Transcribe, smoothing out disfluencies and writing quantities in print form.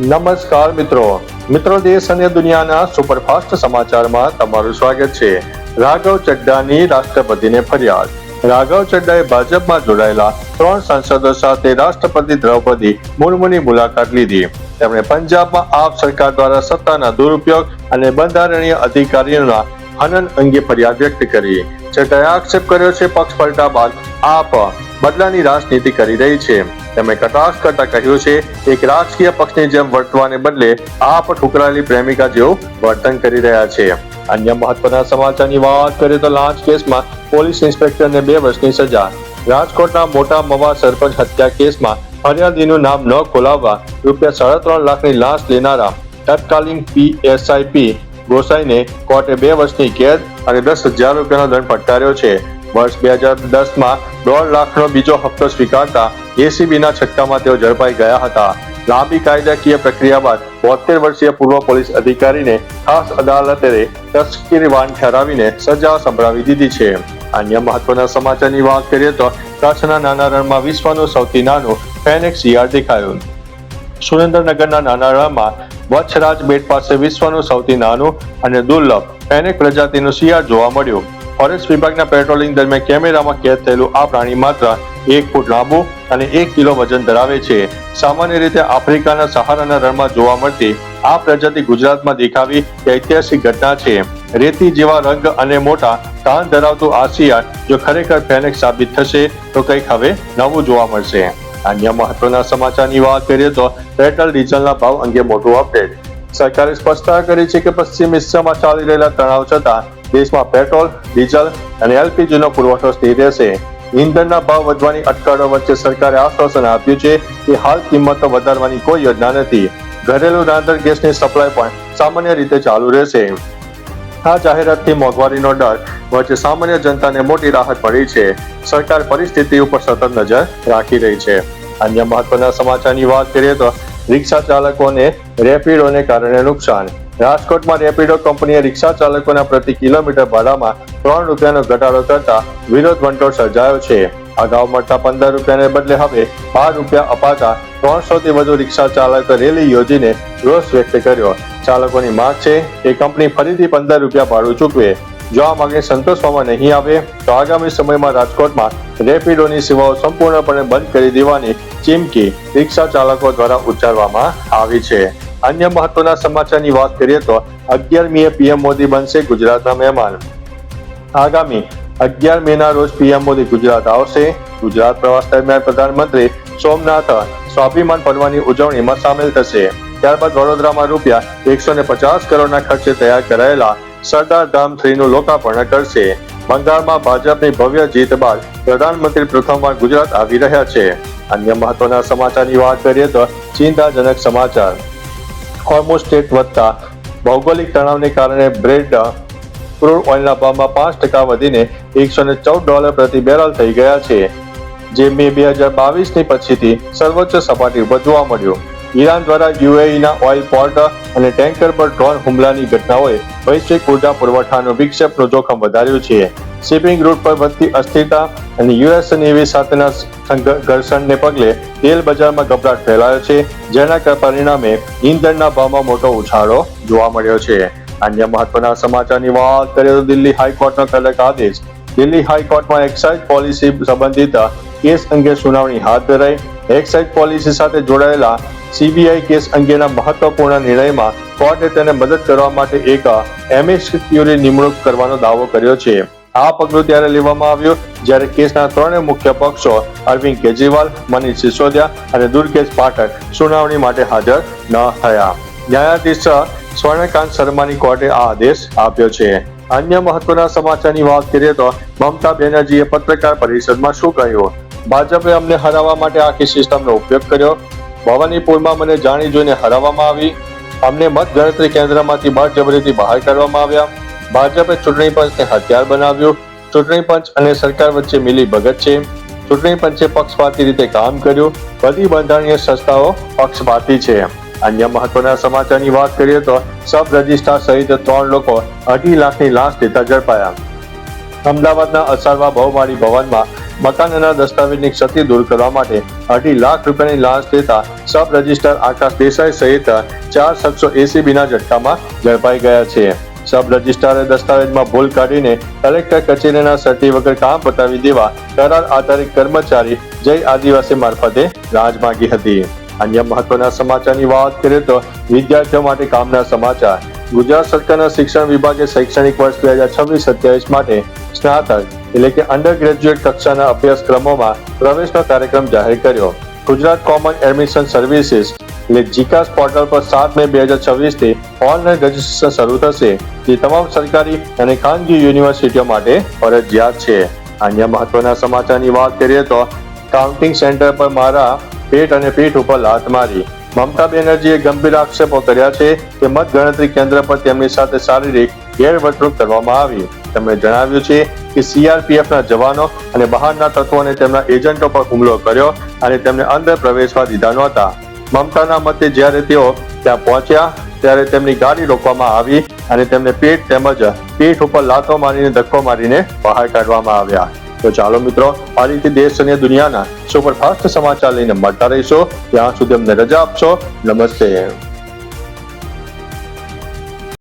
નમસ્કાર મિત્રો દેશ અને દુનિયાના સુપરફાસ્ટ સમાચારમાં તમારું સ્વાગત છે। રાઘવ ચડ્ડાની રાષ્ટ્રપતિને ફરિયાદ। રાઘવ ચડ્ડાએ ભાજપમાં જોડાયેલા 3 સાંસદો સાથે રાષ્ટ્રપતિ દ્રૌપદી મુર્મુની મુલાકાત લીધી। તેમણે પંજાબમાં આપ સરકાર દ્વારા સત્તાના દુરુપયોગ અને બંધારણીય અધિકારીઓના હનન અંગે ફરિયાદ વ્યક્ત કરી। ચડ્ડાએ આક્ષેપ કર્યો છે પક્ષ પલટા બાદ આપ બદલાની રાજનીતિ કરી રહી છે। તેમણે કટાક્ષ કરતા કહ્યું છે એક રાજકીય પક્ષની જેમ વર્તવાને બદલે આપ ઠુકરાયેલી પ્રેમિકા જેવું વર્તન કરી રહ્યા છે। અન્ય મહત્વના સમાચારની વાત કરીએ તો લાંચ કેસમાં પોલીસ ઇન્સ્પેક્ટરને 2 વર્ષની સજા। રાજકોટના મોટા મવા સરપંચ હત્યા કેસમાં ફરિયાદીનું નામ ન ખોલાવવા ₹3.5 લાખની લાંચ લેનારા તત્કાલીન PSI ગોસાઈને કોર્ટે 2 વર્ષની કેદ અને ₹10,000નો દંડ ફટકાર્યો છે। વર્ષ 2010માં 1.5 લાખનો બીજો હપ્તો સ્વીકારતા એસીબીના છટકામાં તેઓ ઝડપાઈ ગયા હતા। લાંબી કાયદાકીય પ્રક્રિયા બાદ 72 વર્ષીય પૂર્વ પોલીસ અધિકારીને ખાસ અદાલતે તસ્કરીવાન ઠરાવીને સજા સંભળાવી દીધી છે। અન્ય મહત્વના સમાચારની વાત કરીએ તો કચ્છના નાના રણમાં વિશ્વનું સૌથી નાનું ફેનિક્સ શિયાળ દેખાયું। સુરેન્દ્રનગરના નાના રણમાં વચ્છરાજ બેટ પાસે વિશ્વનું સૌથી નાનું અને દુર્લભ ફેનિક્સ પ્રજાતિનું શિયાળ જોવા મળ્યું। ફોરેસ્ટ વિભાગના પેટ્રોલિંગ દરમિયાન કેમેરામાં કેદ થયેલું આ પ્રાણી માત્ર 1 ફૂટ લાંબુ અને 1 કિલો વજન ધરાવે છે। સામાન્ય રીતે આફ્રિકાના સહારાના રણમાં જોવા મળતી આ પ્રજાતિ ગુજરાતમાં દેખાવી તે ઐતિહાસિક ઘટના છે। રેતી જેવા રંગ અને મોટા કાન ધરાવતું આ શિયાળ જો ખરેખર ફેનિક્સ સાબિત થશે તો કંઈક હવે નવું જોવા મળશે। અન્ય મહત્વના સમાચારની વાત કરીએ તો પેટ્રોલ ડીઝલના ભાવ અંગે મોટું અપડેટ। સરકારે સ્પષ્ટતા કરી છે કે પશ્ચિમ એશિયામાં ચાલી રહેલા તણાવ છતાં દેશમાં પેટ્રોલ, ડીઝલ અને એલપીજીનો પુરવઠો સ્થિર રહેશે। ઇંધણના ભાવ વધવાની અટકળો વચ્ચે સરકારે આશ્વાસન આપ્યું છે કે હાલ કિંમતો વધારવાની કોઈ યોજના નથી। ઘરેલું રાંધણ ગેસની સપ્લાય પણ સામાન્ય રીતે ચાલુ રહેશે। આ જાહેરાતથી મોંઘવારીનો ડર વચ્ચે સામાન્ય જનતાને મોટી રાહત મળી છે। સરકાર પરિસ્થિતિ ઉપર સતત નજર રાખી રહી છે। અન્ય મહત્વના સમાચારની વાત કરીએ તો રિક્ષા ચાલકોને રેપિડોને કારણે નુકસાન। રાજકોટમાં રેપિડો કંપનીએ રિક્ષા ચાલકોના પ્રતિ કિલોમીટર ભાડામાં ₹3નો ઘટાડો કરતા વિરોધ વંટોળ સર્જાયો છે। અગાઉ મળતા ₹15ને બદલે હવે ₹12 અપાતા 300 થી વધુ રિક્ષા ચાલકો રેલી યોજીને રોષ વ્યક્ત કર્યો। ચાલકોની માંગ છે કે કંપની ફરીથી ₹15 ભાડું ચૂકવે। જો આ માંગને સંતોષવામાં નહીં આવે તો આગામી સમયમાં રાજકોટમાં રેપિડોની સેવાઓ સંપૂર્ણપણે બંધ કરી દેવાની ચીમકી રિક્ષા ચાલકો દ્વારા ઉચ્ચારવામાં આવી છે। અન્ય મહત્વના સમાચારની વાત કરીએ તો 11મીએ પીએમ મોદી બનશે ગુજરાતના મહેમાન। આગામી 11 મેના રોજ પીએમ મોદી ગુજરાત આવશે। ગુજરાત પ્રવાસ દરમિયાન પ્રધાનમંત્રી સોમનાથ સ્વાભિમાન પર્વની ઉજવણીમાં સામેલ થશે। ત્યારબાદ વડોદરામાં ₹150 કરોડના ખર્ચે તૈયાર કરાયેલા સરદાર ધામ 3નું લોકાર્પણ કરશે। બંગાળમાં ભાજપની ભવ્ય જીત બાદ પ્રધાનમંત્રી પ્રથમવાર ગુજરાત આવી રહ્યા છે। અન્ય મહત્વના સમાચારની વાત કરીએ તો ચિંતાજનક સમાચાર। હોર્મુઝ સ્ટ્રેટ વધતા ભૌગોલિક તણાવને કારણે બ્રેન્ટ ક્રૂડ ઓઇલના ભાવમાં 5% વધીને $114 પ્રતિ બેરલ થઈ ગયા છે, જે મે 2022ની પછીથી સર્વોચ્ચ સપાટી ઉપર જોવા મળ્યું। ઈરાન દ્વારા યુએઈના ઓઇલ પોર્ટ અને ટેન્કર પર ડ્રોન હુમલાની ઘટનાઓએ વૈશ્વિક ઉર્જા પુરવઠાનો વિક્ષેપનું જોખમ વધાર્યું છે। શિપિંગ રૂટ પર વધતી અસ્થિરતા અને યુએસ નેવી સાથેના ઘર્ષણને પગલે તેલ બજારમાં ગભરાટ ફેલાયો છે, જેના પરિણામે ઇંધણના ભાવમાં મોટો ઉછાળો જોવા મળ્યો છે। અન્ય મહત્વના સમાચારની વાત કરીએ તો દિલ્હી હાઈકોર્ટનો કડક આદેશ। દિલ્હી હાઈકોર્ટમાં એક્સાઇઝ પોલિસી સંબંધિત કેસ અંગે સુનાવણી હાથ ધરાઈ। એક્સાઇઝ પોલિસી સાથે જોડાયેલા સીબીઆઈ કેસ અંગેના મહત્વપૂર્ણ નિર્ણયમાં કોર્ટે તેને મદદ કરવા માટે એક એમિકસ-ક્યુરી નિમણૂક કરવાનો દાવો કર્યો છે। આ પગલું ત્યારે લેવામાં આવ્યું જ્યારે કેસના 3 મુખ્ય પક્ષો અરવિંદ કેજરીવાલ, મનીષ સિસોદિયા અને દુર્ગેશ પાઠક સુનાવણી માટે હાજર ન થયા। ન્યાયાધીશ સ્વર્ણકાંત શર્માની કોર્ટે આ આદેશ આપ્યો છે। અન્ય મહત્વના સમાચારની વાત કરીએ તો મમતા બેનર્જીએ પત્રકાર પરિષદમાં શું કહ્યું? ભાજપે અમને હરાવવા માટે આખી સિસ્ટમનો ઉપયોગ કર્યો। ભવાનીપુરમાં મને જાણી જોઈને હરાવવામાં આવી। અમને મતગણતરી કેન્દ્રમાંથી બળજબરીથી બહાર કાઢવામાં આવ્યા। ભાજપે ચૂંટણી પંચને હથિયાર બનાવ્યું। ચૂંટણી પંચ અને સરકાર વચ્ચે મિલી ભગત છે। ચૂંટણી પંચે પક્ષપાતી રીતે કામ કર્યું। બધી બંધારણીય સંસ્થાઓ પક્ષપાતી છે। અન્ય મહત્વના સમાચારની વાત કરીએ તો સબ રજિસ્ટ્રાર સહિત 3 લોકો 2.5 લાખની લાંચ લેતા ઝડપાયા। અમદાવાદના અસારવા બહુમાળી ભવનમાં મકાનના દસ્તાવેજની ક્ષતિ દૂર કરવા માટે 2.5 લાખ રૂપિયાની લાંચ લેતા સબ રજિસ્ટ્રાર આકાશ દેસાઈ સહિત 4 શખ્સો ACBના ઝટકામાં ઝડપાઈ ગયા છે. સબ રજિસ્ટ્રારે દસ્તાવેજમાં ભૂલ કાઢીને કલેક્ટર કચેરીના સર્ટી વગર કામ પતાવી દેવા કરાર આધારિત કર્મચારી જય આદિવાસી મારફતે લાંચ માંગી હતી. અન્ય મહત્વના સમાચારની વાત કરીએ તો વિદ્યાર્થીઓ માટે કામના સમાચાર. ગુજરાત સરકારના શિક્ષણ વિભાગે શૈક્ષણિક વર્ષ 2026-27 માટે સ્નાતક એટલે કે અંડર ગ્રેજ્યુએટ કક્ષાના અભ્યાસક્રમોમાં પ્રવેશનો કાર્યક્રમ જાહેર કર્યો. ગુજરાત કોમન એડમિશન સર્વિસીસ એટલે જીકાસ પોર્ટલ પર 7 મે 2026 થી ઓનલાઈન રજીસ્ટ્રેશન શરૂ થશે, જે તમામ સરકારી અને ખાનગી યુનિવર્સિટીઓ માટે ફરજિયાત છે. અન્ય મહત્વના સમાચારની વાત કરીએ તો કાઉન્ટિંગ સેન્ટર પર મારા પેટ અને પીઠ ઉપર લાત મારી. મમતા બેનર્જીએ ગંભીર આક્ષેપો કર્યા છે કે મતગણતરી કેન્દ્ર પર તેમની સાથે શારીરિક ગેરવર્તણૂક કરવામાં આવી. તેમણે જણાવ્યું છે કે CRPFના જવાનો અને બહારના તત્વોને તેમના એજન્ટો પર હુમલો કર્યો અને તેમને અંદર પ્રવેશવા દીધા નહોતા. મમતાના મતે જ્યારે તેઓ ત્યાં પહોંચ્યા ત્યારે તેમની ગાડી રોકવામાં આવી અને તેમને પેટ તેમજ પીઠ ઉપર લાતો મારીને ધક્કો મારીને બહાર કાઢવામાં આવ્યા. તો ચાલો મિત્રો, આ રીતે દેશ અને દુનિયાના સુપરફાસ્ટ સમાચાર લઈને મળતા રહીશો. ત્યાં સુધી અમને રજા આપશો. નમસ્તે.